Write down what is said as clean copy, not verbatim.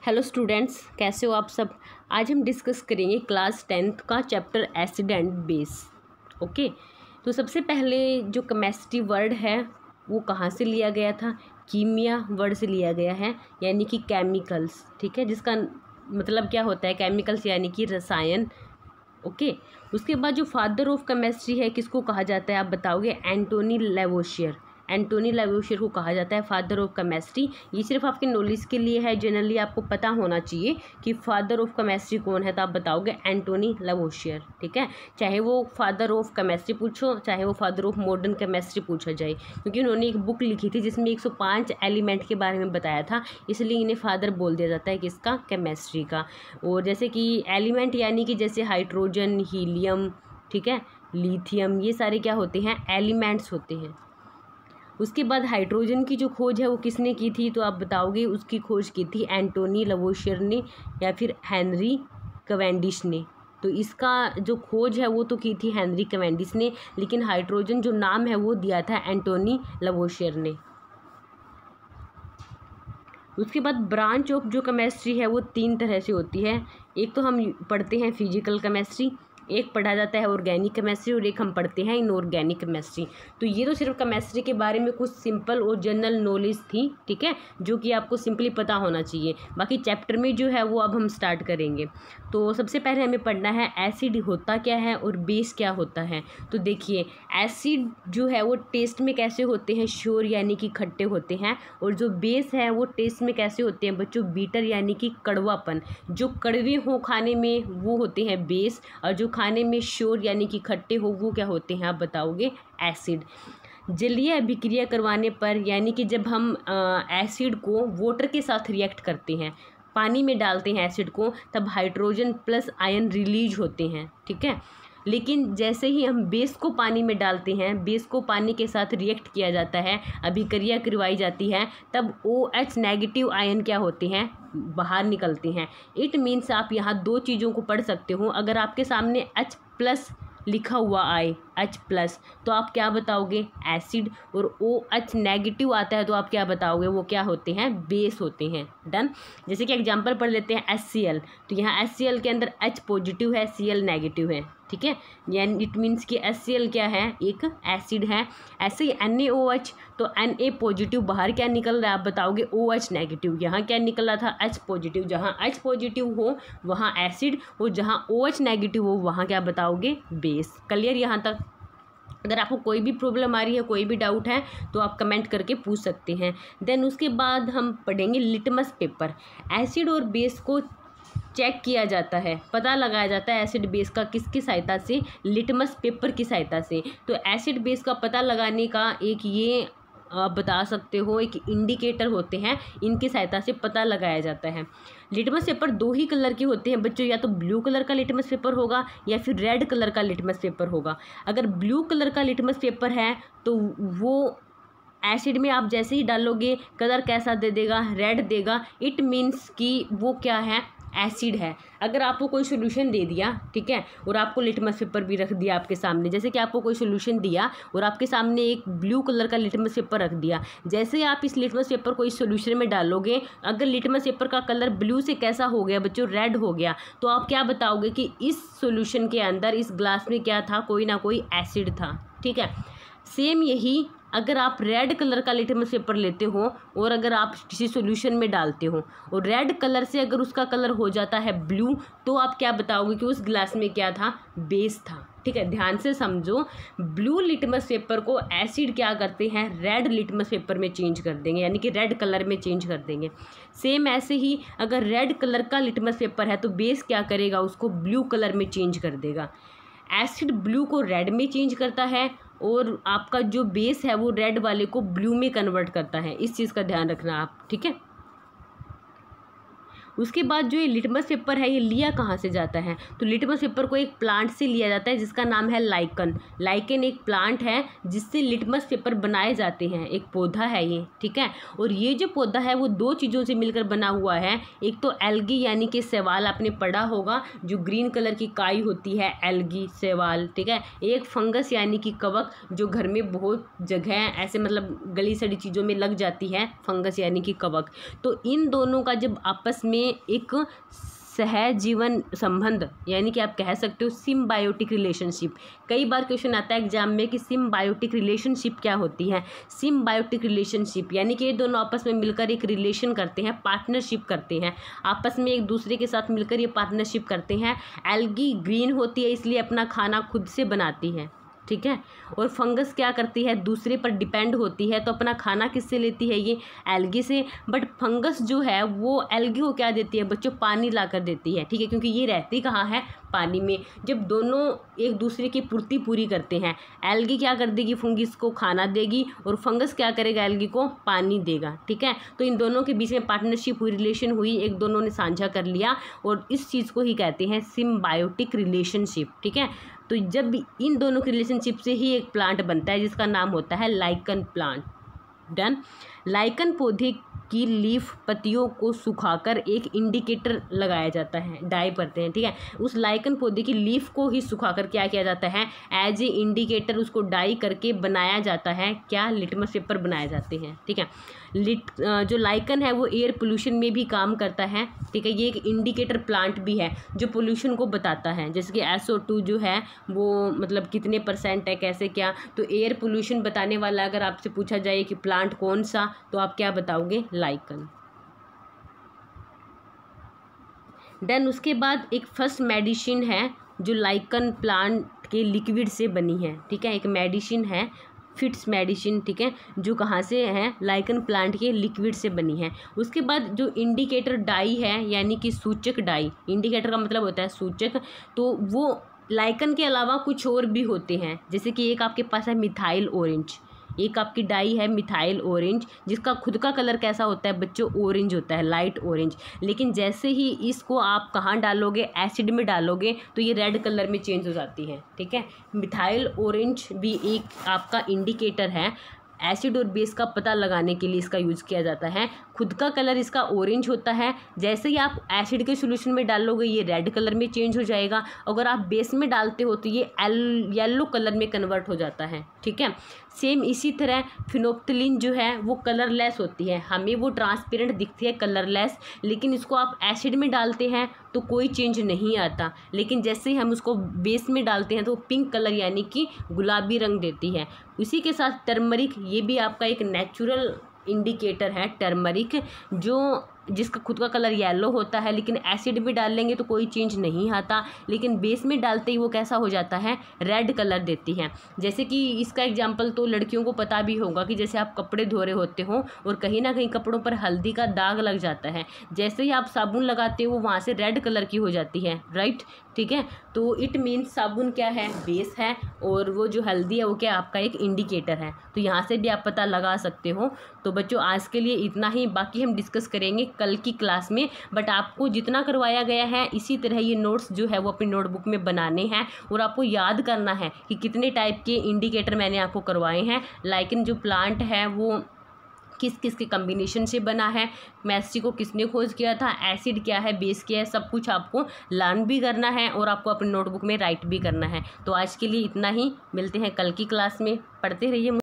Hello students, कैसे हो आप सब। आज हम डिस्कस करेंगे क्लास 10th का chapter acid and base. Okay, तो सबसे पहले जो केमिस्ट्री वर्ड है वो कहाँ से लिया गया था? कीमिया वर्ड से लिया गया है, यानी कि केमिकल्स। ठीक है, जिसका मतलब क्या होता है? केमिकल्स यानी कि रसायन। ओके, उसके बाद जो फादर ऑफ केमिस्ट्री है किसको कहा जाता है आप बताओगे? एंटोनी लेवोशियर। एंटोनी लेवोशियर को कहा जाता है फादर ऑफ केमिस्ट्री। ये सिर्फ आपके नॉलेज के लिए है, जनरली आपको पता होना चाहिए कि फादर ऑफ केमिस्ट्री कौन है, तो आप बताओगे एंटोनी लेवोशियर। ठीक है, चाहे वो फादर ऑफ केमिस्ट्री पूछो, चाहे वो फादर ऑफ मॉडर्न केमिस्ट्री पूछा जाए, क्योंकि उन्होंने एक बुक लिखी थी जिसमें 105 एलिमेंट के बारे में बताया था, इसलिए इन्हें फादर बोल दिया जाता है किसका? केमिस्ट्री का। और जैसे कि एलिमेंट यानी कि जैसे हाइड्रोजन, हीलियम, ठीक है, लिथियम, ये सारे क्या होते हैं? एलिमेंट्स होते हैं। उसके बाद हाइड्रोजन की जो खोज है वो किसने की थी, तो आप बताओगे उसकी खोज की थी एंटोनी लेवोशियर ने या फिर हेनरी कैवेंडिश ने। तो इसका जो खोज है वो तो की थी हेनरी कैवेंडिश ने, लेकिन हाइड्रोजन जो नाम है वो दिया था एंटोनी लेवोशियर ने। उसके बाद ब्रांच ऑफ जो केमिस्ट्री है वो 3 तरह से होती है। एक तो हम पढ़ते हैं फिजिकल केमिस्ट्री, एक पढ़ा जाता है ऑर्गेनिक केमिस्ट्री, और एक हम पढ़ते हैं इनऑर्गेनिक केमिस्ट्री। तो ये तो सिर्फ केमिस्ट्री के बारे में कुछ सिंपल और जनरल नॉलेज थी, ठीक है, जो कि आपको सिंपली पता होना चाहिए। बाकी चैप्टर में जो है वो अब हम स्टार्ट करेंगे। तो सबसे पहले हमें पढ़ना है एसिड होता क्या है और बेस क्या होता है। तो देखिए, एसिड जो है वो टेस्ट में कैसे होते हैं? श्योर यानी कि खट्टे होते हैं। और जो बेस है वो टेस्ट में कैसे होते हैं बच्चों? बीटर यानी कि कड़वापन। जो कड़वे हो खाने में वो होते हैं बेस, और जो खाने में श्योर यानी कि खट्टे हो वो क्या होते हैं आप बताओगे? एसिड। जलीय अभिक्रिया करवाने पर, यानी कि जब हम एसिड को वाटर के साथ रिएक्ट करते हैं, पानी में डालते हैं एसिड को, तब हाइड्रोजन प्लस आयन रिलीज होते हैं। ठीक है, लेकिन जैसे ही हम बेस को पानी में डालते हैं, बेस को पानी के साथ रिएक्ट किया जाता है, अभिक्रिया करवाई जाती है, तब OH नेगेटिव आयन क्या होते हैं? बाहर निकलते हैं। इट मीन्स आप यहाँ 2 चीज़ों को पढ़ सकते हो। अगर आपके सामने H+ लिखा हुआ आए, H+, तो आप क्या बताओगे? एसिड। और OH नेगेटिव आता है तो आप क्या बताओगे? वो क्या होते हैं? बेस होते हैं। डन। जैसे कि एग्जांपल पढ़ लेते हैं HCl। तो यहाँ HCl के अंदर H पॉजिटिव है, Cl नेगेटिव है। ठीक है, यानी इट मीन्स कि HCl क्या है? एक एसिड है। ऐसे ही NaOH, तो Na पॉजिटिव बाहर क्या निकल रहा है आप बताओगे? OH negative. यहाँ क्या निकल रहा था? H positive. जहाँ H पॉजिटिव हो वहाँ एसिड, और जहाँ OH नेगेटिव हो वहाँ क्या बताओगे? बेस। क्लियर यहाँ तक? अगर आपको कोई भी प्रॉब्लम आ रही है, कोई भी डाउट है, तो आप कमेंट करके पूछ सकते हैं। देन उसके बाद हम पढ़ेंगे लिटमस पेपर। एसिड और बेस को चेक किया जाता है, पता लगाया जाता है एसिड बेस का किसकी सहायता से? लिटमस पेपर की सहायता से। तो एसिड बेस का पता लगाने का एक ये आप बता सकते हो, एक इंडिकेटर होते हैं, इनकी सहायता से पता लगाया जाता है। लिटमस पेपर 2 ही कलर के होते हैं बच्चों, या तो ब्लू कलर का लिटमस पेपर होगा या फिर रेड कलर का लिटमस पेपर होगा। अगर ब्लू कलर का लिटमस पेपर है तो वो एसिड में आप जैसे ही डालोगे कलर कैसा दे देगा? रेड देगा। इट मीन्स कि वो क्या है? एसिड है। अगर आपको कोई सोल्यूशन दे दिया, ठीक है, और आपको लिटमस पेपर भी रख दिया आपके सामने, जैसे कि आपको कोई सोल्यूशन दिया और आपके सामने एक ब्लू कलर का लिटमस पेपर रख दिया, जैसे ही आप इस लिटमस पेपर को इस सोल्यूशन में डालोगे, अगर लिटमस पेपर का कलर ब्लू से कैसा हो गया बच्चों? रेड हो गया, तो आप क्या बताओगे कि इस सोल्यूशन के अंदर, इस ग्लास में क्या था? कोई ना कोई एसिड था। ठीक है, सेम यही अगर आप रेड कलर का लिटमस पेपर लेते हो और अगर आप किसी सॉल्यूशन में डालते हो और रेड कलर से अगर उसका कलर हो जाता है ब्लू, तो आप क्या बताओगे कि उस ग्लास में क्या था? बेस था। ठीक है, ध्यान से समझो। ब्लू लिटमस पेपर को एसिड क्या करते हैं? रेड लिटमस पेपर में चेंज कर देंगे, यानी कि रेड कलर में चेंज कर देंगे। सेम ऐसे ही अगर रेड कलर का लिटमस पेपर है तो बेस क्या करेगा? उसको ब्लू कलर में चेंज कर देगा। एसिड ब्लू को रेड में चेंज करता है और आपका जो बेस है वो रेड वाले को ब्लू में कन्वर्ट करता है। इस चीज़ का ध्यान रखना आप, ठीक है। उसके बाद जो ये लिटमस पेपर है ये लिया कहाँ से जाता है? तो लिटमस पेपर को एक प्लांट से लिया जाता है जिसका नाम है लाइकन। लाइकन एक प्लांट है जिससे लिटमस पेपर बनाए जाते हैं, एक पौधा है ये। ठीक है, और ये जो पौधा है वो 2 चीज़ों से मिलकर बना हुआ है। एक तो एल्गी यानी कि शैवाल, आपने पढ़ा होगा, जो ग्रीन कलर की काई होती है, एल्गी, शैवाल। ठीक है, एक फंगस यानी कि कवक, जो घर में बहुत जगह ऐसे मतलब गली सड़ी चीज़ों में लग जाती है, फंगस यानी कि कवक। तो इन दोनों का जब आपस में में एक सहजीवन संबंध, यानी कि आप कह सकते हो सिम्बायोटिक रिलेशनशिप। कई बार क्वेश्चन आता है एग्जाम में कि सिम्बायोटिक रिलेशनशिप क्या होती है। सिम्बायोटिक रिलेशनशिप यानी कि ये दोनों आपस में मिलकर एक रिलेशन करते हैं, पार्टनरशिप करते हैं, आपस में एक दूसरे के साथ मिलकर ये पार्टनरशिप करते हैं। एल्गी ग्रीन होती है इसलिए अपना खाना खुद से बनाती है, ठीक है। और फंगस क्या करती है, दूसरे पर डिपेंड होती है, तो अपना खाना किससे लेती है, ये एल्गी से। बट फंगस जो है वो एल्गी को क्या देती है बच्चों, पानी ला कर देती है, ठीक है, क्योंकि ये रहती कहाँ है, पानी में। जब दोनों एक दूसरे की पूर्ति पूरी करते हैं, एल्गी क्या कर देगी, फंगस को खाना देगी, और फंगस क्या करेगा, एल्गी को पानी देगा, ठीक है। तो इन दोनों के बीच में पार्टनरशिप हुई, रिलेशन हुई, एक दोनों ने साझा कर लिया, और इस चीज़ को ही कहते हैं सिम्बायोटिक रिलेशनशिप, ठीक है। तो जब इन दोनों के रिलेशनशिप से ही एक प्लांट बनता है जिसका नाम होता है लाइकन प्लांट। डन। लाइकन पौधे की लीफ पत्तियों को सुखाकर एक इंडिकेटर लगाया जाता है, डाई करते हैं, ठीक है। उस लाइकन पौधे की लीफ को ही सुखाकर क्या किया जाता है, एज ए इंडिकेटर उसको डाई करके बनाया जाता है, क्या, लिटमस पेपर बनाए जाते हैं, ठीक है। जो लाइकन है वो एयर पोल्यूशन में भी काम करता है, ठीक है। ये एक इंडिकेटर प्लांट भी है जो पोल्यूशन को बताता है, जैसे कि SO2 जो है वो मतलब कितने % है, कैसे क्या। तो एयर पोल्यूशन बताने वाला अगर आपसे पूछा जाए कि प्लांट कौन सा, तो आप क्या बताओगे, लाइकन। देन उसके बाद एक फर्स्ट मेडिसिन है जो लाइकन प्लांट के लिक्विड से बनी है, ठीक है। एक मेडिसिन है फिट्स मेडिसिन, ठीक है, जो कहाँ से है, लाइकन प्लांट के लिक्विड से बनी है। उसके बाद जो इंडिकेटर डाई है यानी कि सूचक डाई, इंडिकेटर का मतलब होता है सूचक, तो वो लाइकन के अलावा कुछ और भी होते हैं, जैसे कि एक आपके पास है मिथाइल ऑरेंज, एक आपकी डाई है मिथाइल ऑरेंज, जिसका खुद का कलर कैसा होता है बच्चों, ऑरेंज होता है, लाइट ऑरेंज। लेकिन जैसे ही इसको आप कहाँ डालोगे, एसिड में डालोगे, तो ये रेड कलर में चेंज हो जाती है, ठीक है। मिथाइल ऑरेंज भी एक आपका इंडिकेटर है, एसिड और बेस का पता लगाने के लिए इसका यूज़ किया जाता है। खुद का कलर इसका ऑरेंज होता है, जैसे ही आप एसिड के सॉल्यूशन में डालोगे ये रेड कलर में चेंज हो जाएगा, अगर आप बेस में डालते हो तो ये येलो कलर में कन्वर्ट हो जाता है, ठीक है। सेम इसी तरह फिनोप्थिलीन जो है वो कलरलेस होती है, हमें वो ट्रांसपेरेंट दिखती है, कलरलेस, लेकिन इसको आप एसिड में डालते हैं तो कोई चेंज नहीं आता, लेकिन जैसे ही हम उसको बेस में डालते हैं तो पिंक कलर यानी कि गुलाबी रंग देती है। उसी के साथ टर्मरिक, ये भी आपका एक नेचुरल इंडिकेटर है, टर्मरिक, जो जिसका खुद का कलर येलो होता है, लेकिन एसिड में डाल लेंगे तो कोई चेंज नहीं आता, लेकिन बेस में डालते ही वो कैसा हो जाता है, रेड कलर देती है। जैसे कि इसका एग्जांपल तो लड़कियों को पता भी होगा कि जैसे आप कपड़े धो रहे होते हो और कहीं ना कहीं कपड़ों पर हल्दी का दाग लग जाता है, जैसे ही आप साबुन लगाते हो वहाँ से रेड कलर की हो जाती है, राइट, ठीक है। तो इट मीन्स साबुन क्या है, बेस है, और वो जो हल्दी है वो क्या, आपका एक इंडिकेटर है। तो यहाँ से भी आप पता लगा सकते हो। तो बच्चों आज के लिए इतना ही, बाकी हम डिस्कस करेंगे कल की क्लास में। बट आपको जितना करवाया गया है इसी तरह ये नोट्स जो है वो अपनी नोटबुक में बनाने हैं, और आपको याद करना है कि कितने टाइप के इंडिकेटर मैंने आपको करवाए हैं। लाइकन जो प्लांट है वो किस किस के कम्बिनेशन से बना है, केमिस्ट्री को किसने खोज किया था, एसिड क्या है, बेस क्या है, सब कुछ आपको लर्न भी करना है और आपको अपनी नोटबुक में राइट भी करना है। तो आज के लिए इतना ही, मिलते हैं कल की क्लास में, पढ़ते रहिए।